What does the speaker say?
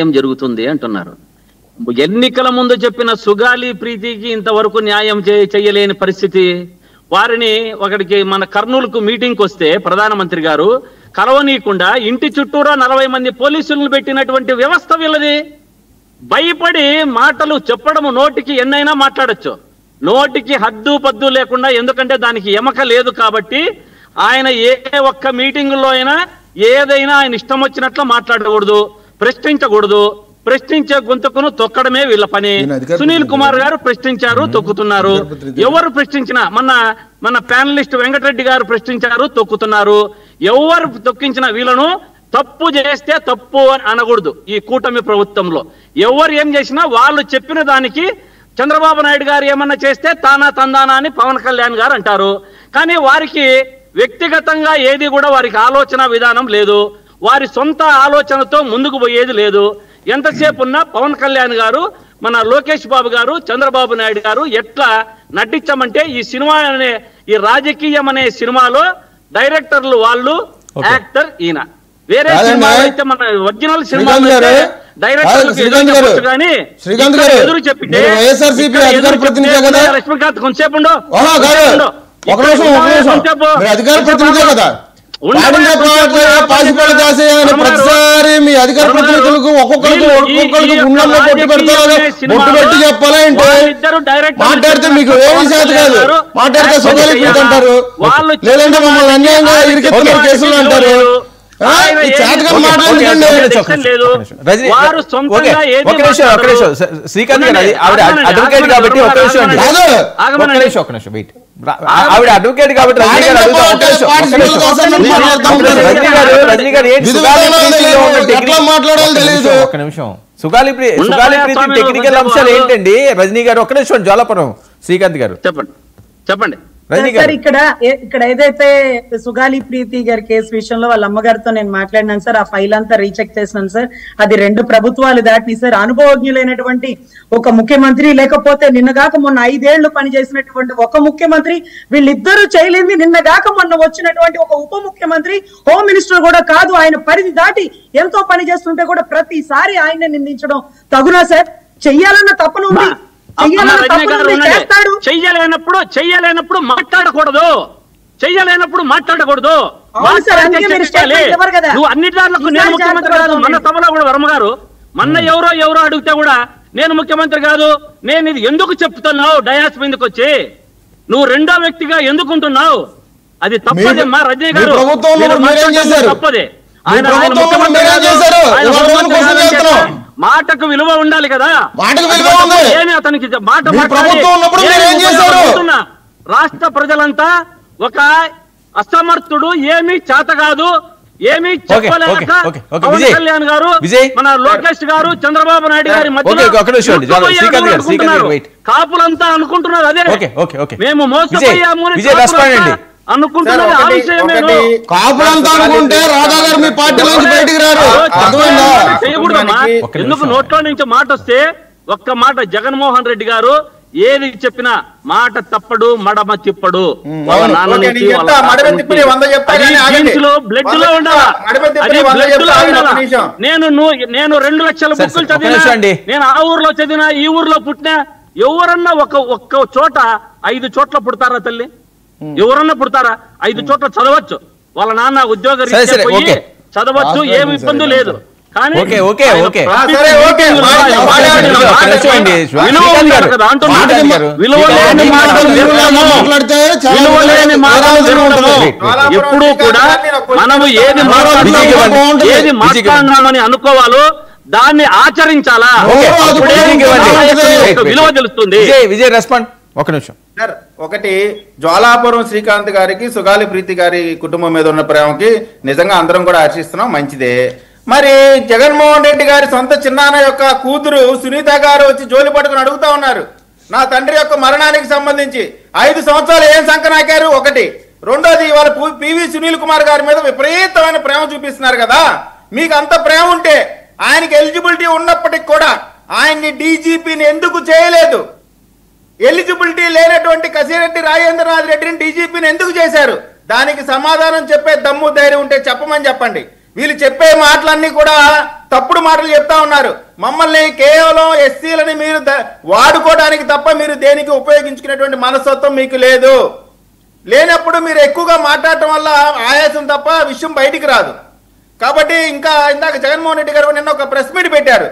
ఏం జరుగుతుంది అంటున్నారు. ఎన్నికల ముందు చెప్పిన సుగాలి ప్రీతికి ఇంతవరకు న్యాయం చేయలేని పరిస్థితి. వారిని ఒకడికి మన కర్నూలుకు మీటింగ్కి వస్తే ప్రధానమంత్రి గారు కలవనీయకుండా ఇంటి చుట్టూరా 40 మంది పోలీసులను పెట్టినటువంటి వ్యవస్థ వీళ్ళది. భయపడి మాటలు చెప్పడము, నోటికి ఎన్నైనా మాట్లాడచ్చు, నోటికి హద్దు పద్దు లేకుండా, ఎందుకంటే దానికి ఎమక లేదు కాబట్టి ఆయన ఏ ఒక్క మీటింగుల్లో అయినా ఏదైనా ఆయన ఇష్టం వచ్చినట్లు మాట్లాడకూడదు, ప్రశ్నించకూడదు. ప్రశ్నించే గొంతుకును తొక్కడమే వీళ్ళ పని. సునీల్ కుమార్ గారు ప్రశ్నించారు, తొక్కుతున్నారు. ఎవరు ప్రశ్నించినా, మన ప్యానలిస్ట్ వెంకటరెడ్డి గారు ప్రశ్నించారు, తొక్కుతున్నారు. ఎవరు తొక్కించినా వీళ్ళను తప్పు చేస్తే తప్పు అని అనకూడదు. ఈ కూటమి ప్రభుత్వంలో ఎవరు ఏం చేసినా వాళ్ళు చెప్పిన దానికి చంద్రబాబు నాయుడు గారు ఏమన్నా చేస్తే తానా తందానా అని పవన్ కళ్యాణ్ గారు అంటారు. కానీ వారికి వ్యక్తిగతంగా ఏది కూడా వారికి ఆలోచన విధానం లేదు. వారి సొంత ఆలోచనతో ముందుకు పోయేది లేదు. ఎంతసేపు ఉన్నా పవన్ కళ్యాణ్ గారు, మన లోకేష్ బాబు గారు, చంద్రబాబు నాయుడు గారు ఎట్లా నటించమంటే, ఈ సినిమా అనే ఈ రాజకీయం అనే సినిమాలో డైరెక్టర్లు వాళ్ళు, యాక్టర్ ఈయన. వేరే సినిమాలు అయితే మన ఒరిజినల్ సినిమాలు కానీ ఎదురు చెప్పితే లక్ష్మీకాంత్ కొంచెంసేపు ప్రతిసారి మీ అధికార ప్రతినిధులకు ఒక్కొక్కరికి గుండెల్లో కొట్టి పెడతారు, బొట్టు పెట్టి చెప్పాలంటే మాట్లాడితే మీకు ఏమి చేత కాదు. మాట్లాడితే సుగాలి ప్రీతి అంటారు, లేదంటే మమ్మల్ని అన్యాయంగా ఇరికెత్తున్నారు కేసులు అంటారు. శ్రీకాంత్ గారు ఆవిడ అడ్వకేట్ కాబట్టి ఒక నిమిషం ఆవిడ అడ్వకేట్ కాబట్టి ఒక నిమిషం సుగాలి ప్రీతి టెక్నికల్ అంశాలు ఏంటండి రజనీ గారు? ఒక నిమిషం జ్వాలాపురం శ్రీకాంత్ గారు చెప్పండి. సార్ ఇక్కడ ఏదైతే సుగాలి ప్రీతి గారి కేసు విషయంలో వాళ్ళ అమ్మగారితో నేను మాట్లాడినాను సార్. ఆ ఫైల్ అంతా రీచెక్ చేసినాను సార్. అది 2 ప్రభుత్వాలు దాటిని సార్. అనుభవజ్ఞులైనటువంటి ఒక ముఖ్యమంత్రి, లేకపోతే నిన్నగాక మొన్న 5 ఏళ్లు పనిచేసినటువంటి ఒక ముఖ్యమంత్రి, వీళ్ళిద్దరూ చేయలేంది నిన్నగాక మొన్న వచ్చినటువంటి ఒక ఉప ముఖ్యమంత్రి, హోమ్ మినిస్టర్ కూడా కాదు. ఆయన పరిధి దాటి ఎంతో పని చేస్తుంటే కూడా ప్రతిసారి ఆయన నిందించడం తగునా సార్? చెయ్యాలన్న తప్పను ఉంది. చెయ్యలేనప్పుడు మాట్లాడకూడదు. నువ్వు అన్ని దాంట్లో నేను ముఖ్యమంత్రి కాదు. మన సభలో కూడా వర్మ గారు మొన్న ఎవరో అడిగితే కూడా నేను ముఖ్యమంత్రి కాదు, నేను ఇది ఎందుకు చెప్తున్నావు డయాస్ మీదకి వచ్చి, నువ్వు రెండో వ్యక్తిగా ఎందుకుంటున్నావు? అది తప్పదే. మా రజనీ గారు తప్పదే. ఆయన మాటకు విలువ ఉండాలి కదా. ఏమి అతనికి మాట రాష్ట్ర ప్రజలంతా ఒక అసమర్థుడు, ఏమీ చేత కాదు, ఏమీ చెప్పలేక పవన్ కళ్యాణ్ గారు, మన లోకేష్ గారు, చంద్రబాబు నాయుడు గారి మధ్య కాపులంతా అనుకుంటున్నారు అదే మేము మోసపోయాము అనుకుంటున్నది. ఆ విషయమేను. ఎందుకు నోట్లో నుంచి మాట వస్తే ఒక్క మాట, జగన్మోహన్ రెడ్డి గారు ఏది చెప్పినా మాట తప్పడు, మడమ తిప్పడు. వాళ్ళ నాన్న బ్లడ్ లో ఉండాలా, అది బ్లడ్ లో ఉండాలా. నేను 2 లక్షల బుక్కులు చదివినా, నేను ఆ ఊర్లో చదివినా, ఈ ఊర్లో పుట్టినా. ఎవరన్నా ఒక్క చోట 5 చోట్ల పుడతారా తల్లి? ఎవరన్నా పుడతారా? 5 చోట్ల చదవచ్చు. వాళ్ళ నాన్న ఉద్యోగ రీత్యా పోయి చదవచ్చు, ఏమి ఇబ్బంది లేదు. కానీ ఎప్పుడు కూడా మనము ఏది మాట్లాడినామని అనుకోవాలో దాన్ని ఆచరించాలా, విలువ తెలుస్తుంది. విజయ్ రెస్పాండ్ ఒక నిమిషం. ఒకటి, జ్వాలాపురం శ్రీకాంత్ గారికి సుగాలి ప్రీతి గారి కుటుంబం మీద ఉన్న ప్రేమకి నిజంగా అందరం కూడా హర్షిస్తున్నాం, మంచిదే. మరి జగన్మోహన్ రెడ్డి గారి సొంత చిన్నాన్న యొక్క కూతురు సునీత గారు వచ్చి జోలి పట్టుకుని అడుగుతా ఉన్నారు, నా తండ్రి యొక్క మరణానికి సంబంధించి 5 సంవత్సరాలు ఏం సంకనాకారు? ఒకటి. రెండోది, ఇవాళ పివి సునీల్ కుమార్ గారి మీద విపరీతమైన ప్రేమ చూపిస్తున్నారు కదా. మీకు అంత ప్రేమ ఉంటే ఆయనకి ఎలిజిబిలిటీ ఉన్నప్పటికి కూడా ఆయన్ని డీజీపీని ఎందుకు చేయలేదు? ఎలిజిబిలిటీ లేనటువంటి కసిరెడ్డి రాజేంద్రనాథ్ రెడ్డిని డీజీపీని ఎందుకు చేశారు? దానికి సమాధానం చెప్పే దమ్ము ధైర్యం ఉంటే చెప్పమని చెప్పండి. వీళ్ళు చెప్పే మాటలన్నీ కూడా తప్పుడు మాటలు చెప్తా ఉన్నారు. మమ్మల్ని కేవలం ఎస్సీలని మీరు వాడుకోవడానికి తప్ప మీరు దేనికి ఉపయోగించుకునేటువంటి మనస్తత్వం మీకు లేదు. లేనప్పుడు మీరు ఎక్కువగా మాట్లాడటం వల్ల ఆయాసం తప్ప విషయం బయటికి రాదు. కాబట్టి ఇంకా ఇందాక జగన్మోహన్ రెడ్డి గారు నిన్న ఒక ప్రెస్ మీట్ పెట్టారు.